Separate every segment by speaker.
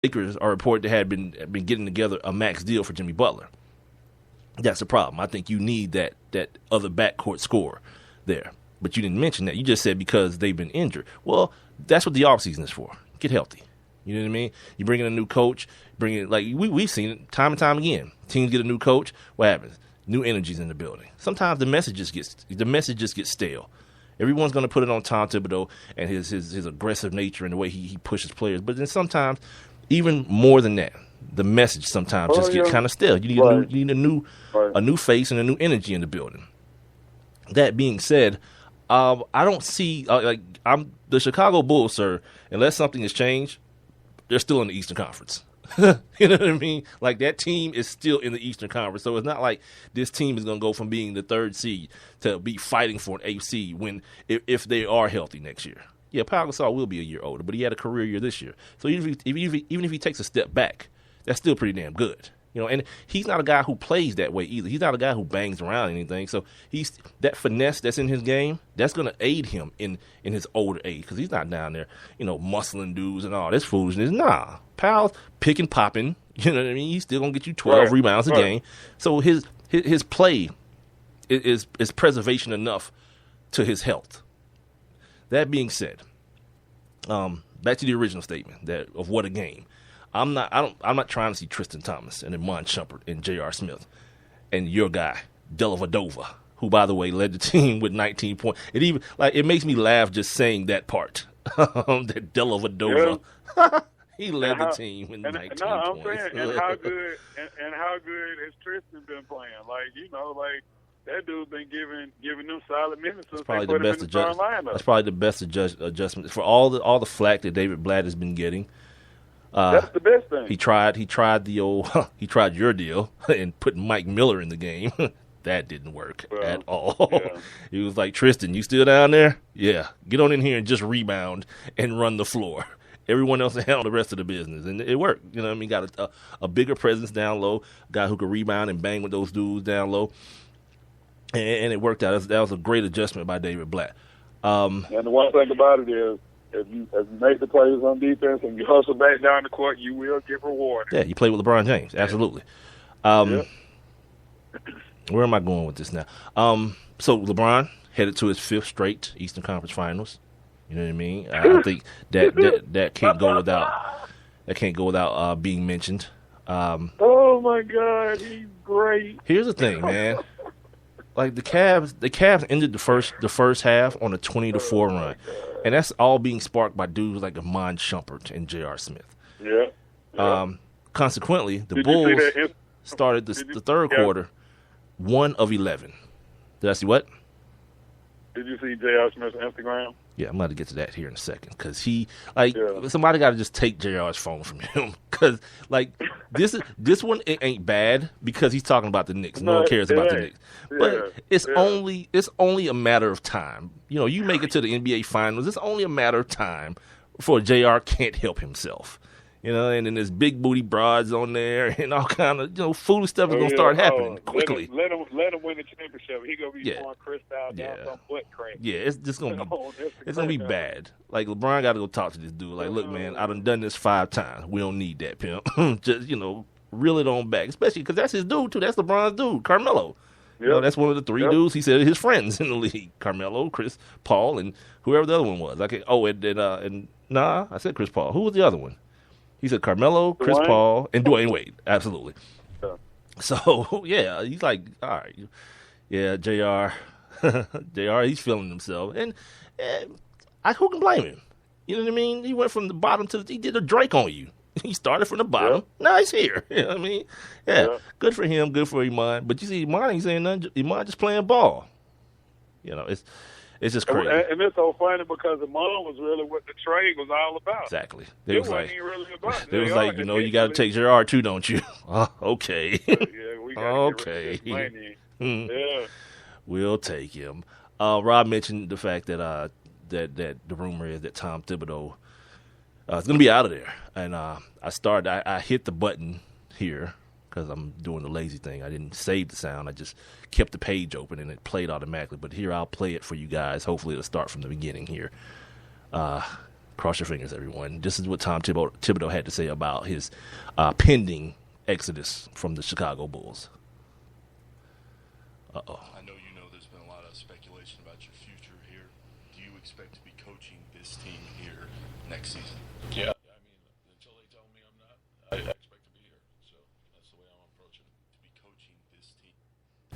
Speaker 1: Lakers are reported to have been getting together a max deal for Jimmy Butler. That's the problem. I think you need that other backcourt scorer there. But you didn't mention that. You just said because they've been injured. Well, that's what the offseason is for. Get healthy. You know what I mean? You bring in a new coach, we've seen it time and time again. Teams get a new coach, what happens? New energies in the building. Sometimes the message just gets stale. Everyone's going to put it on Tom Thibodeau and his aggressive nature and the way he pushes players. But then sometimes, even more than that, the message sometimes just gets kind of stale. You need a new face and a new energy in the building. That being said, I don't see the Chicago Bulls, sir. Unless something has changed, they're still in the Eastern Conference. You know what I mean? Like, that team is still in the Eastern Conference. So it's not like this team is going to go from being the third seed to be fighting for an eighth seed if they are healthy next year. Yeah, Pau Gasol will be a year older, but he had a career year this year. So even if he takes a step back, that's still pretty damn good. You know, and he's not a guy who plays that way either. He's not a guy who bangs around anything. So he's that finesse that's in his game, that's going to aid him in his older age, because he's not down there, muscling dudes and all this foolishness. Nah, Powell's picking, popping. You know what I mean? He's still going to get you 12 rebounds a game. So his play is preservation enough to his health. That being said, back to the original statement of what a game. I'm not trying to see Tristan Thompson and Iman Shumpert and J.R. Smith and your guy, Dellavedova, who, by the way, led the team with 19 points. It makes me laugh just saying that part. That Dellavedova. Yeah. He led the team with 19 points.
Speaker 2: I'm saying, and how good has Tristan been playing? That dude's been giving them solid minutes since they put him in the starting lineup.
Speaker 1: That's probably the best adjustment for all the flack that David Blatt has been getting.
Speaker 2: That's the best thing.
Speaker 1: He tried your deal and put Mike Miller in the game. That didn't work at all. Yeah. He was like, Tristan, you still down there? Yeah. Get on in here and just rebound and run the floor. Everyone else handle the rest of the business. And it worked. You know what I mean? Got a bigger presence down low, a guy who could rebound and bang with those dudes down low. And it worked out. That was a great adjustment by David Blatt.
Speaker 2: And the one thing about it is, if you make the plays on defense and you hustle back down the court, you will get rewarded.
Speaker 1: Yeah, you play with LeBron James. Absolutely. Where am I going with this now? So LeBron headed to his 5th straight Eastern Conference Finals. You know what I mean? I think that can't go without being mentioned.
Speaker 2: Oh my God, he's great.
Speaker 1: Here's the thing, man. Like the Cavs ended the first half on a 20-4 run. And that's all being sparked by dudes like Iman Shumpert and J.R. Smith.
Speaker 2: Yeah.
Speaker 1: Consequently, the Bulls started the third quarter 1 of 11. Did I see what?
Speaker 2: Did you see J.R. Smith's Instagram?
Speaker 1: Yeah, I'm about to get to that here in a second, because somebody got to just take J.R.'s phone from him, because this one it ain't bad because he's talking about the Knicks. No one cares about the Knicks, but it's only a matter of time. You make it to the NBA Finals. It's only a matter of time before J.R. can't help himself. And then there's big booty broads on there and all kind of foolish stuff is gonna start happening quickly.
Speaker 2: Let him win the championship. He gonna be pouring Cristal down some butt crack.
Speaker 1: Yeah, it's just gonna be bad. Like, LeBron got to go talk to this dude. Like, look, man, I done this 5 times. We don't need that, pimp. Just reel it on back, especially because that's his dude too. That's LeBron's dude, Carmelo. Yep. That's one of the 3 dudes he said his friends in the league: Carmelo, Chris Paul, and whoever the other one was. I said Chris Paul. Who was the other one? He said Carmelo, Chris Paul, and Dwayne Wade. Absolutely. Yeah. So, yeah, he's like, all right. Yeah, JR, he's feeling himself. And who can blame him? You know what I mean? He went from the bottom he did a Drake on you. He started from the bottom. Yeah. Now he's here. You know what I mean? Yeah, good for him, good for Iman. But you see, Iman ain't saying nothing. Iman just playing ball. It's just crazy.
Speaker 2: And it's so funny because Iman was really what the trade was all about.
Speaker 1: Exactly.
Speaker 2: It wasn't really about
Speaker 1: it. It was like, you got to take Gerard too, don't you? Okay.
Speaker 2: Yeah, we got to get rid of this money. Yeah.
Speaker 1: We'll take him. Rob mentioned the fact that the rumor is that Tom Thibodeau is going to be out of there. And I hit the button here because I'm doing the lazy thing. I didn't save the sound. I just kept the page open and it played automatically. But here, I'll play it for you guys. Hopefully it'll start from the beginning here. Cross your fingers, everyone. This is what Tom Thibodeau had to say about his pending exodus from the Chicago Bulls. Uh-oh.
Speaker 3: I know there's been a lot of speculation about your future here. Do you expect to be coaching this team here next season?
Speaker 4: Yeah. I mean, until they tell me I'm not, I expect to be here. So that's the way I'm approaching it.
Speaker 3: To be coaching this team.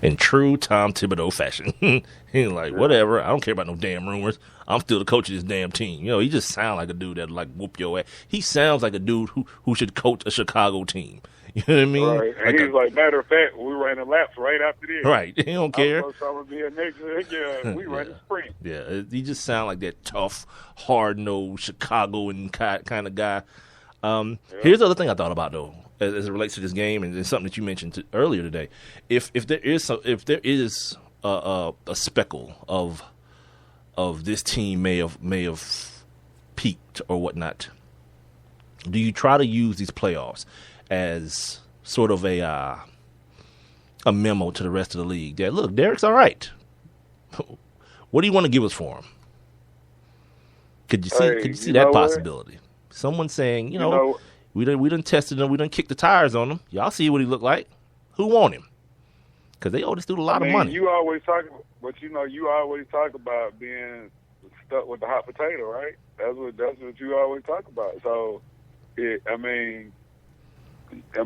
Speaker 1: In true Tom Thibodeau fashion. He's like, whatever. I don't care about no damn rumors. I'm still the coach of this damn team. He just sounds like a dude that like whoop your ass. He sounds like a dude who should coach a Chicago team. You know what I mean?
Speaker 2: Right. And he's like, matter of fact, we ran the laps right after this.
Speaker 1: Right. He don't care.
Speaker 2: I'm supposed to be here next year. Yeah, we ran the sprint.
Speaker 1: Yeah, he just sounds like that tough, hard-nosed Chicagoan kind of guy. Here's the other thing I thought about, though, as it relates to this game, and it's something that you mentioned earlier today. If there is a speckle of this team may have peaked or whatnot, do you try to use these playoffs as sort of a memo to the rest of the league that, look, Derek's all right. What do you want to give us for him? Could you see that possibility? Someone saying, we done tested him, we done kicked the tires on him. Y'all see what he looked like. Who want him? Because they owe this dude a lot of money.
Speaker 2: You always talk about being stuck with the hot potato, right? That's what you always talk about. So, in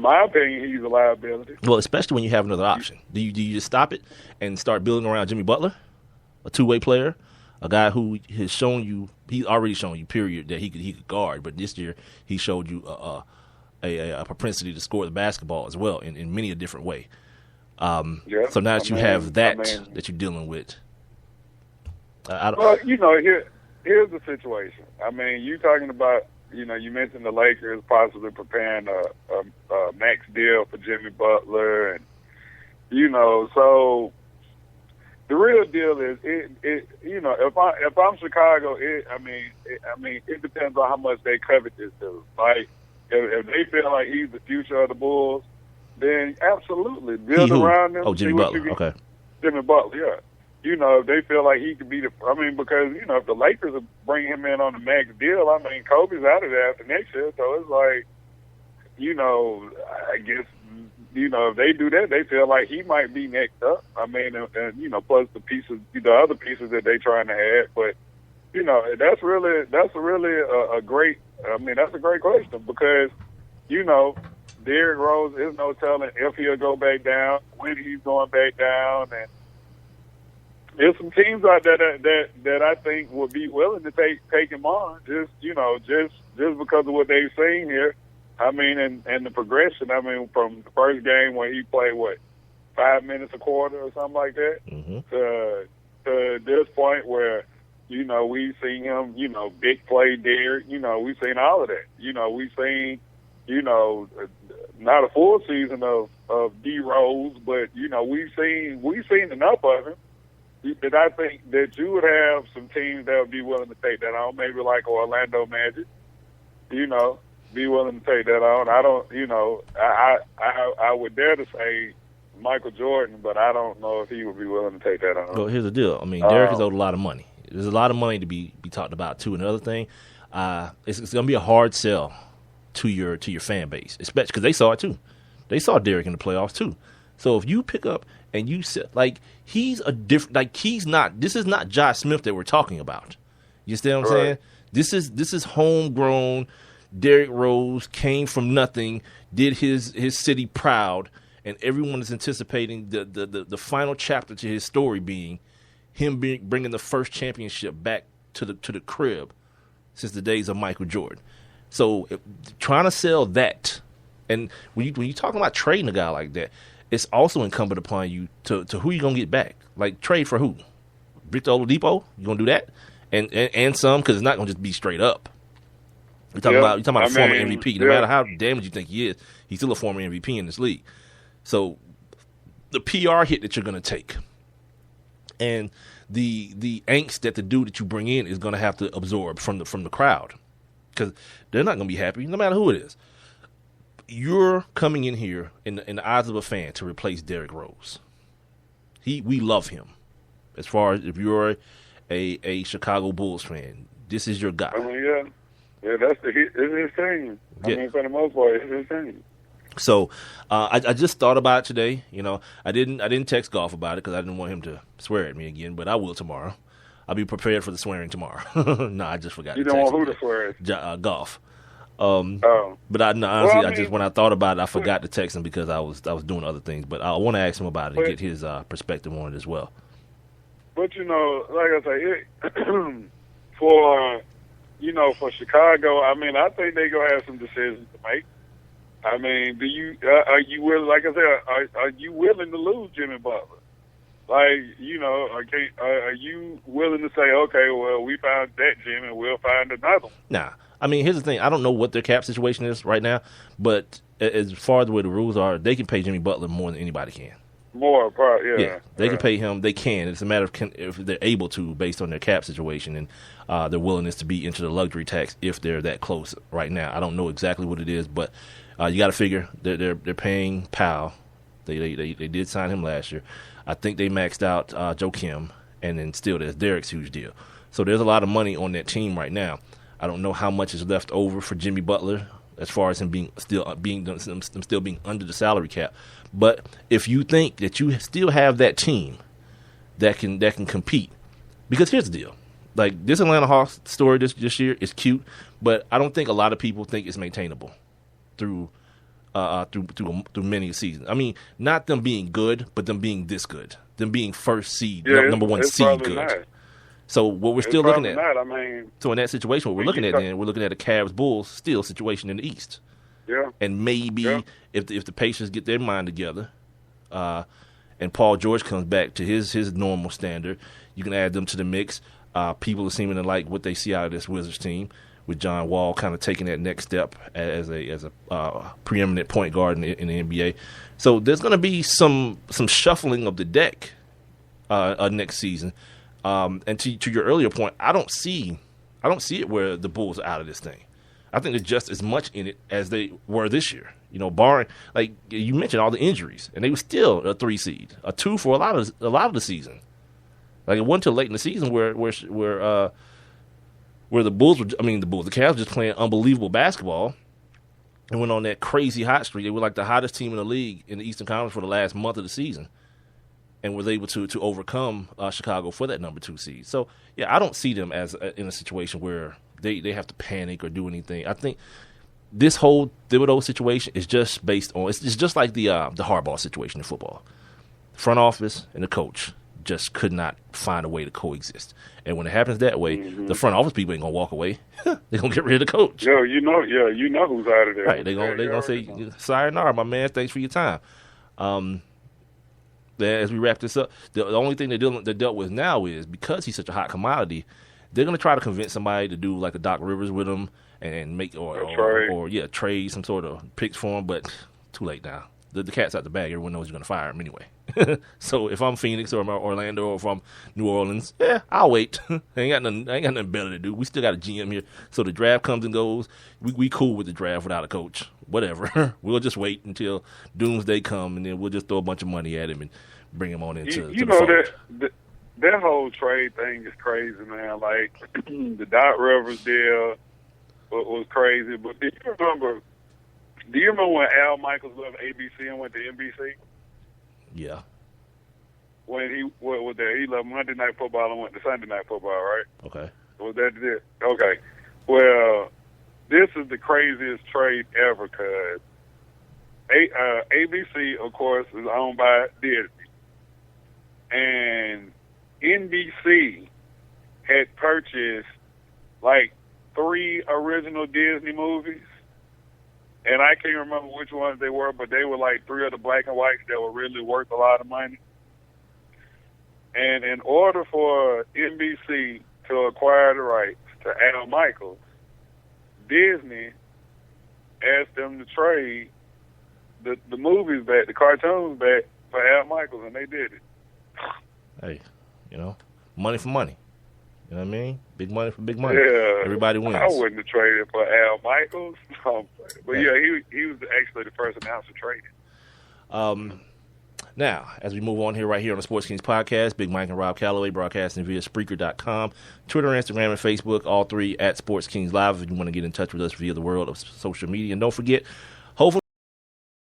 Speaker 2: my opinion, he's a liability.
Speaker 1: Well, especially when you have another option. Do you just stop it and start building around Jimmy Butler, a two-way player, a guy who has shown you, he's already shown you, period, that he could guard. But this year he showed you a propensity to score the basketball as well in many a different way. So now that you have that you're dealing with,
Speaker 2: here's the situation. You talking about. You mentioned the Lakers possibly preparing a max deal for Jimmy Butler, and so the real deal is if I'm Chicago, it depends on how much they covet this dude. Like if they feel like he's the future of the Bulls, then absolutely build around him.
Speaker 1: Oh, Jimmy Butler. Okay.
Speaker 2: Jimmy Butler, yeah. If they feel like he could be because, if the Lakers bring him in on the max deal, Kobe's out of there after next year. So it's like, I guess, if they do that, they feel like he might be next up. And plus the pieces, the other pieces that they're trying to add. But, that's really a great, that's a great question because, Derrick Rose is no telling if he'll go back down, when he's going back down, and there's some teams out there that I think would be willing to take him on, just because of what they've seen here. And the progression. From the first game when he played 5 minutes a quarter or something like that, to this point where we've seen him, big play Derrick. We've seen all of that. We've seen not a full season of D Rose, but we've seen enough of him. That I think that you would have some teams that would be willing to take that on, maybe like Orlando Magic, be willing to take that on. I don't, I would dare to say Michael Jordan, but I don't know if he would be willing to take that on.
Speaker 1: Well, here's the deal. Derrick is owed a lot of money. There's a lot of money to be talked about too. Another thing, it's going to be a hard sell to your fan base, especially because they saw it too. They saw Derrick in the playoffs too. So if you pick up and you say, he's a different, he's not, this is not Josh Smith that we're talking about. You see what I'm saying? This is homegrown. Derrick Rose came from nothing, did his city proud, and everyone is anticipating the final chapter to his story being him bringing the first championship back to the crib since the days of Michael Jordan. So trying to sell that, and when you talking about trading a guy like that, it's also incumbent upon you to who you gonna get back. Like trade for who? Victor Oladipo? You gonna do that? And some, because it's not gonna just be straight up. You're talking about a former MVP. No matter how damaged you think he is, he's still a former MVP in this league. So the PR hit that you're gonna take, and the angst that the dude that you bring in is gonna have to absorb from the crowd, because they're not gonna be happy no matter who it is. You're coming in here in the eyes of a fan to replace Derrick Rose. We love him. As far as if you're a Chicago Bulls fan, this is your guy.
Speaker 2: Yeah, it's his team. I mean, for the most part, it's his team.
Speaker 1: So I just thought about it today. You know, I didn't text Golf about it because I didn't want him to swear at me again, but I will tomorrow. I'll be prepared for the swearing tomorrow. No, I just forgot.
Speaker 2: You
Speaker 1: to
Speaker 2: don't
Speaker 1: text
Speaker 2: want who
Speaker 1: him
Speaker 2: to swear at?
Speaker 1: Golf.
Speaker 2: Oh.
Speaker 1: But honestly,
Speaker 2: Well,
Speaker 1: I just when I thought about it, I forgot to text him because I was doing other things. But I want to ask him about it and get his perspective on it as well.
Speaker 2: But like I say, for Chicago, I mean, I think they're gonna have some decisions to make. I mean, are you willing? Like I said, are you willing to lose Jimmy Butler? Like, are you willing to say, okay, well, we found that Jimmy, we'll find another one?
Speaker 1: Nah. I mean, here's the thing. I don't know what their cap situation is right now, but as far as the way the rules are, they can pay Jimmy Butler more than anybody can.
Speaker 2: More, probably,
Speaker 1: yeah. They can pay him. They can. It's a matter of if they're able to, based on their cap situation and their willingness to be into the luxury tax if they're that close right now. I don't know exactly what it is, but you got to figure they're paying Powell. They did sign him last year. I think they maxed out Joakim, and then still there's Derek's huge deal. So there's a lot of money on that team right now. I don't know how much is left over for Jimmy Butler as far as him still being under the salary cap. But if you think that you still have that team that can compete, because here's the deal, like this Atlanta Hawks story this year is cute, but I don't think a lot of people think it's maintainable through many seasons. I mean, not them being good, but them being this good, them being first seed, number one seed good.
Speaker 2: Not.
Speaker 1: So what we're still looking at.
Speaker 2: Not, I mean,
Speaker 1: so in that situation, what we're looking at we're looking at a Cavs-Bulls still situation in the East.
Speaker 2: Yeah.
Speaker 1: And maybe if the Pacers get their mind together, and Paul George comes back to his normal standard, you can add them to the mix. People are seeming to like what they see out of this Wizards team, with John Wall kind of taking that next step as a preeminent point guard in the NBA. So there's going to be some shuffling of the deck next season. And to your earlier point, I don't see it where the Bulls are out of this thing. I think they're just as much in it as they were this year. You know, barring, like you mentioned, all the injuries, and they were still a 3 seed, a 2 for a lot of the season. Like it wasn't until late in the season where the Cavs just playing unbelievable basketball and went on that crazy hot streak. They were like the hottest team in the league in the Eastern Conference for the last month of the season, and was able to overcome Chicago for that number 2 seed. So yeah, I don't see them as in a situation where they have to panic or do anything. I think this whole Thibodeau situation is just based on it's just like the Harbaugh situation in football. Front office and the coach just could not find a way to coexist. And when it happens that way, the front office people ain't gonna walk away. They're gonna get rid of the coach.
Speaker 2: You know who's out of there.
Speaker 1: Right. They're gonna say, sayonara, my man, thanks for your time. As we wrap this up, the only thing they're dealt with now is because he's such a hot commodity, they're gonna try to convince somebody to do like a Doc Rivers with him and make or trade some sort of picks for him, but too late now. The cat's out the bag. Everyone knows you're going to fire him anyway. So if I'm Phoenix or I'm Orlando or if I'm New Orleans, I'll wait. I ain't got nothing better to do. We still got a GM here. So the draft comes and goes. We cool with the draft without a coach. Whatever. We'll just wait until doomsday come, and then we'll just throw a bunch of money at him and bring him on into the fold.
Speaker 2: That whole trade thing is crazy, man. Like the Doc Rivers deal was crazy. But do you remember when Al Michaels left ABC and went to NBC?
Speaker 1: Yeah.
Speaker 2: When he left Monday Night Football and went to Sunday Night Football, right?
Speaker 1: Okay.
Speaker 2: Was that it? Okay. Well, this is the craziest trade ever because ABC, of course, is owned by Disney. And NBC had purchased like 3 original Disney movies. And I can't remember which ones they were, but they were like 3 of the black and whites that were really worth a lot of money. And in order for NBC to acquire the rights to Al Michaels, Disney asked them to trade the movies back, the cartoons back for Al Michaels, and they did it.
Speaker 1: Hey, money for money. You know what I mean? Big money for big money.
Speaker 2: Yeah.
Speaker 1: Everybody wins.
Speaker 2: I wouldn't have traded for Al Michaels. But he was actually the first announcer trading.
Speaker 1: Now, as we move on here, right here on the Sports Kings podcast, Big Mike and Rob Calloway broadcasting via Spreaker.com, Twitter, Instagram, and Facebook, all three at Sports Kings Live if you want to get in touch with us via the world of social media. And don't forget,